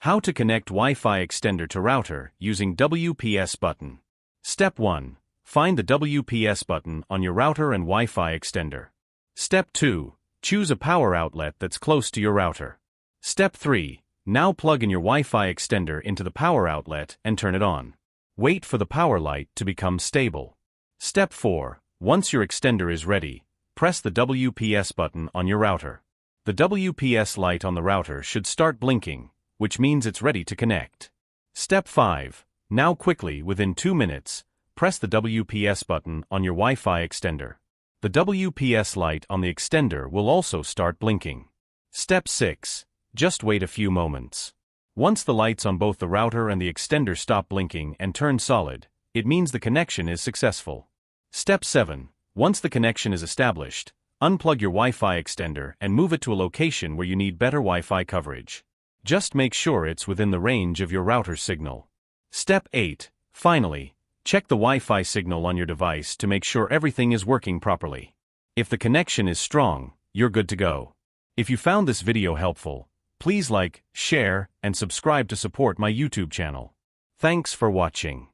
How to connect Wi-Fi extender to router using WPS button. Step 1. Find the WPS button on your router and Wi-Fi extender. Step 2. Choose a power outlet that's close to your router. Step 3. Now plug in your Wi-Fi extender into the power outlet and turn it on. Wait for the power light to become stable. Step 4. Once your extender is ready, press the WPS button on your router. The WPS light on the router should start blinking, which means it's ready to connect. Step 5. Now quickly, within 2 minutes, press the WPS button on your Wi-Fi extender. The WPS light on the extender will also start blinking. Step 6. Just wait a few moments. Once the lights on both the router and the extender stop blinking and turn solid, it means the connection is successful. Step 7. Once the connection is established, unplug your Wi-Fi extender and move it to a location where you need better Wi-Fi coverage. Just make sure it's within the range of your router signal. Step 8. Finally, check the Wi-Fi signal on your device to make sure everything is working properly. If the connection is strong, you're good to go. If you found this video helpful, please like, share, and subscribe to support my YouTube channel. Thanks for watching.